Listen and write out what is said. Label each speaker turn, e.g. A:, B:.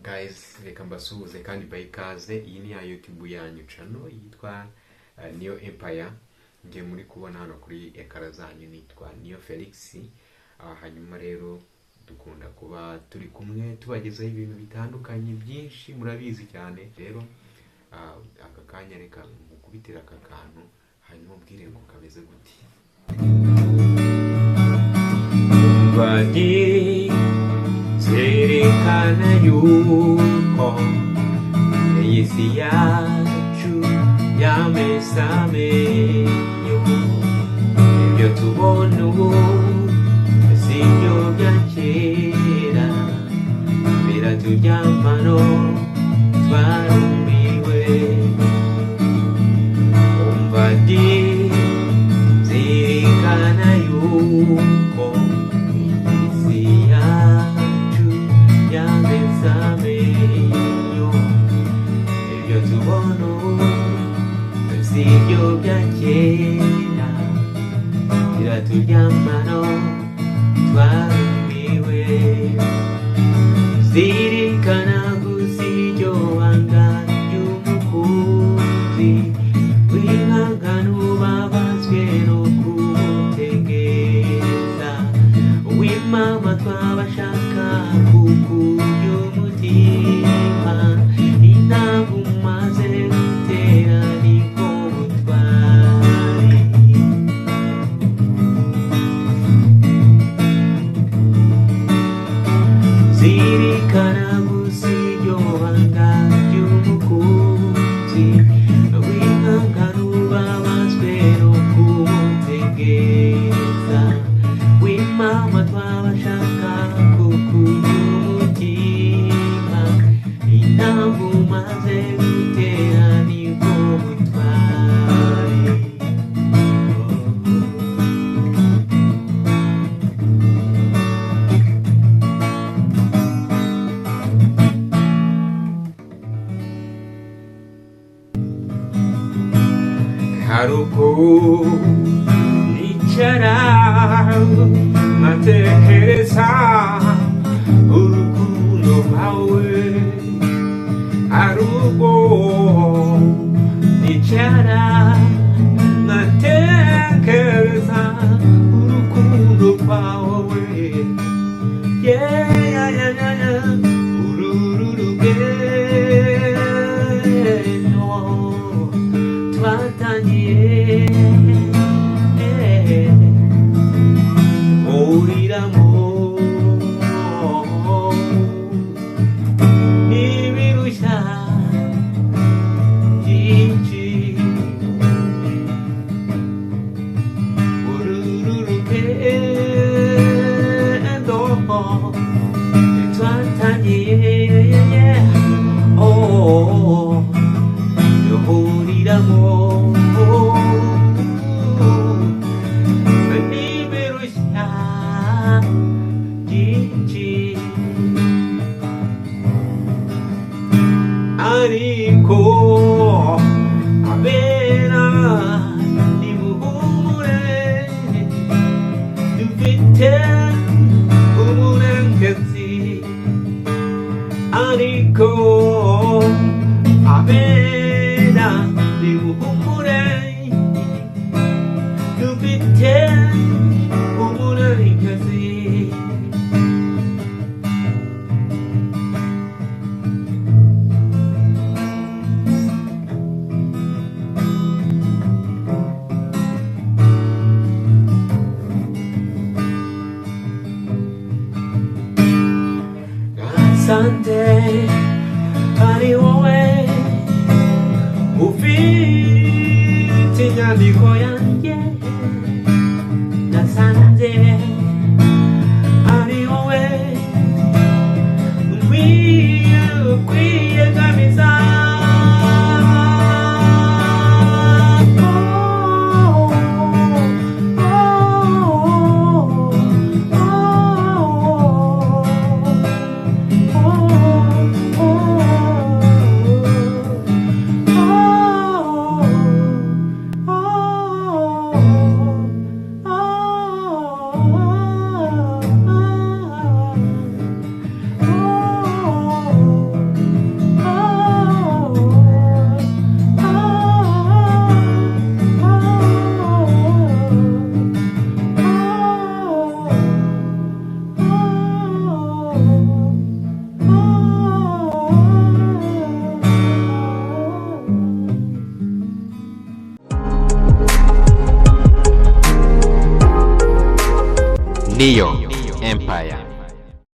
A: guys, reka mbasuhuze kandi bayikaze. Iyi ni ya YouTube yanyu channel yitwa Niyo Empire. Ngiye muri kubona hano kuri ekara zanyu nitwa Niyo Felix. Hanyuma rero dukunda kuba turi kumwe tubagezaho ibintu bitandukanye byinshi, murabizi cyane. Rero aka kanya reka mukubitira aka kantu hanyuma ubwire ngo kameze guti. Badi Zirikana yuko isi yacu yamesa menyo, ibyo tubona ubu sibyo bya kera, biraturyamano twarumiwe. Umva di zirikana yuko isi yacu yamesa menyo, ibyo tubona ubu sibyo bya kera, biraturyamano twarumiwe. Zirikana gusijo wanga y'umukunzi w'ihangano babazwe no kumutegereza, w'imama twabashaka kukurya umutima, intango umaze gutera nibwo butwari. Zirikana gusijo wanga y'umukunzi w'ihangano babazwe no kumutegereza, w'imama twabashaka kukurya umutima, intango umaze gutera nibwo butwari. Haruko nicara matekereza urukundo rwawe, haruko nicara matekereza urukundo rwawe, urugendo twatangiye uriramo n'ibirushya byinshi, uru rugendo twatangiye duhuriramo n'ibirushya byinshi, ariko abera nimuhumure, dufite uburenganzi, ariko abera nimuhumure, dufite uburenganzi. Asante ari wowe ufite inyandiko yanjye, nasanze ari wowe kwiyegamiza. Niyo Empire.